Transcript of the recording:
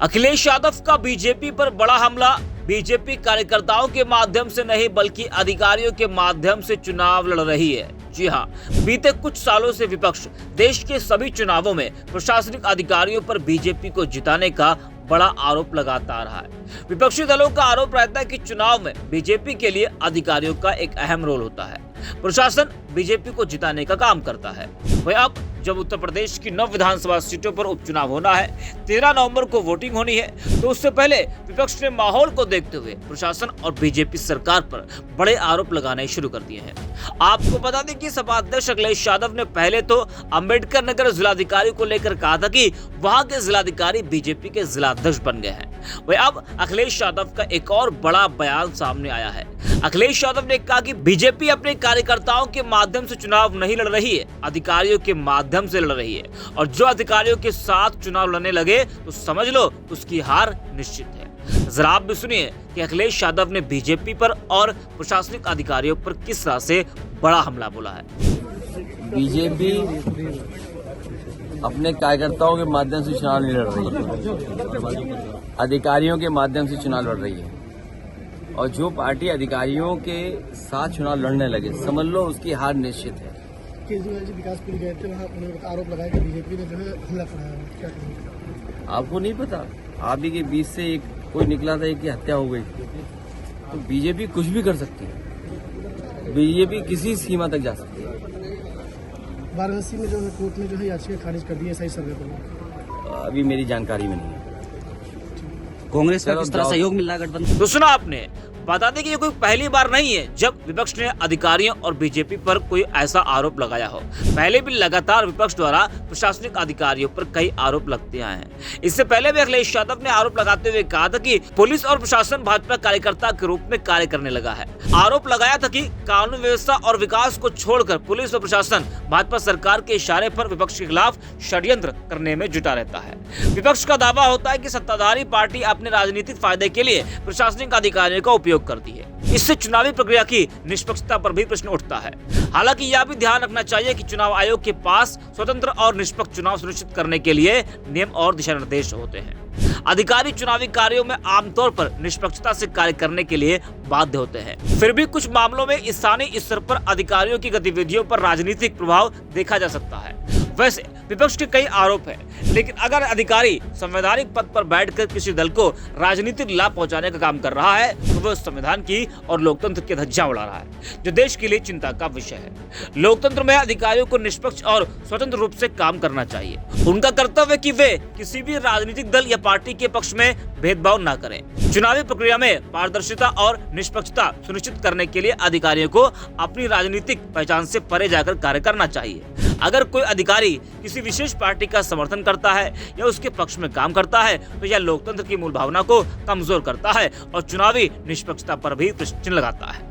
अखिलेश यादव का बीजेपी पर बड़ा हमला। बीजेपी कार्यकर्ताओं के माध्यम से नहीं बल्कि अधिकारियों के माध्यम से चुनाव लड़ रही है। जी हां, बीते कुछ सालों से विपक्ष देश के सभी चुनावों में प्रशासनिक अधिकारियों पर बीजेपी को जिताने का बड़ा आरोप लगाता आ रहा है। विपक्षी दलों का आरोप रहता है कि चुनाव में बीजेपी के लिए अधिकारियों का एक अहम रोल होता है। प्रशासन बीजेपी को जिताने का काम करता है। वही अब जब उत्तर प्रदेश की 9 विधानसभा सीटों पर उपचुनाव होना है, 13 नवंबर को वोटिंग होनी है, तो उससे पहले विपक्ष ने माहौल को देखते हुए प्रशासन और बीजेपी सरकार पर बड़े आरोप लगाने शुरू कर दिए हैं। आपको बता दें कि सपा अध्यक्ष अखिलेश यादव ने पहले तो अंबेडकर नगर जिलाधिकारी को लेकर कहा था कि वहां के जिलाधिकारी बीजेपी के जिलाध्यक्ष बन गए हैं। वही अब अखिलेश यादव का एक और बड़ा बयान सामने आया है। अखिलेश यादव ने कहा कि बीजेपी अपने कार्यकर्ताओं के माध्यम से चुनाव नहीं लड़ रही है, अधिकारियों के माध्यम से लड़ रही है, और जो अधिकारियों के साथ चुनाव लड़ने लगे तो समझ लो उसकी हार निश्चित है। जरा आप भी सुनिए कि अखिलेश यादव ने बीजेपी पर और प्रशासनिक अधिकारियों पर किस तरह से बड़ा हमला बोला है। बीजेपी अपने कार्यकर्ताओं के माध्यम से चुनाव नहीं लड़ रही है, अधिकारियों के माध्यम से चुनाव लड़ रही है, और जो पार्टी अधिकारियों के साथ चुनाव लड़ने लगे समझ लो उसकी हार निश्चित है। केजरीवाल जी विकासपुरी गए थे, वहाँ उन्होंने आरोप लगाया कि बीजेपी ने जो है हमला कराया है। क्या करेंगे? आपको नहीं पता, आप ही के बीच से एक कोई निकला था, एक की हत्या हो गई। तो बीजेपी कुछ भी कर सकती है, बीजेपी किसी सीमा तक जा सकती है। वाराणसी में जो है कोर्ट ने जो है याचिका खारिज कर दी है सही सर्वे को। अभी मेरी जानकारी में नहीं है। कांग्रेस का किस तरह सहयोग मिल रहा है गठबंधन? तो सुना आपने, बता दें कि ये कोई पहली बार नहीं है जब विपक्ष ने अधिकारियों और बीजेपी पर कोई ऐसा आरोप लगाया हो। पहले भी लगातार विपक्ष द्वारा प्रशासनिक अधिकारियों पर कई आरोप लगते आए हैं। इससे पहले भी अखिलेश यादव ने आरोप लगाते हुए कहा था कि पुलिस और प्रशासन भाजपा कार्यकर्ता के रूप में कार्य करने लगा है। आरोप लगाया था कि कानून व्यवस्था और विकास को छोड़कर पुलिस और प्रशासन भाजपा सरकार के इशारे पर विपक्ष के खिलाफ षड्यंत्र करने में जुटा रहता है। विपक्ष का दावा होता है कि सत्ताधारी पार्टी अपने राजनीतिक फायदे के लिए प्रशासनिक अधिकारियों का उपयोग करती है। इससे चुनावी प्रक्रिया की निष्पक्षता पर भी प्रश्न उठता है। हालांकि यह भी ध्यान रखना चाहिए कि चुनाव आयोग के पास स्वतंत्र और निष्पक्ष चुनाव सुनिश्चित करने के लिए नियम और दिशा निर्देश होते हैं। अधिकारी चुनावी कार्यों में आमतौर पर निष्पक्षता से कार्य करने के लिए बाध्य होते हैं। फिर भी कुछ मामलों में स्थानीय स्तर पर अधिकारियों की गतिविधियों पर राजनीतिक प्रभाव देखा जा सकता है। वैसे विपक्ष के कई आरोप हैं, लेकिन अगर अधिकारी संवैधानिक पद पर बैठकर किसी दल को राजनीतिक लाभ पहुंचाने का काम कर रहा है तो वह संविधान की और लोकतंत्र की धज्जियां उड़ा रहा है, जो देश के लिए चिंता का विषय है। लोकतंत्र में अधिकारियों को निष्पक्ष और स्वतंत्र रूप से काम करना चाहिए। उनका कर्तव्य है कि वे किसी भी राजनीतिक दल या पार्टी के पक्ष में भेदभाव न करें। चुनावी प्रक्रिया में पारदर्शिता और निष्पक्षता सुनिश्चित करने के लिए अधिकारियों को अपनी राजनीतिक पहचान से परे जाकर कार्य करना चाहिए। अगर कोई अधिकारी किसी विशेष पार्टी का समर्थन करता है या उसके पक्ष में काम करता है तो यह लोकतंत्र की मूल भावना को कमजोर करता है और चुनावी निष्पक्षता पर भी प्रश्न लगाता है।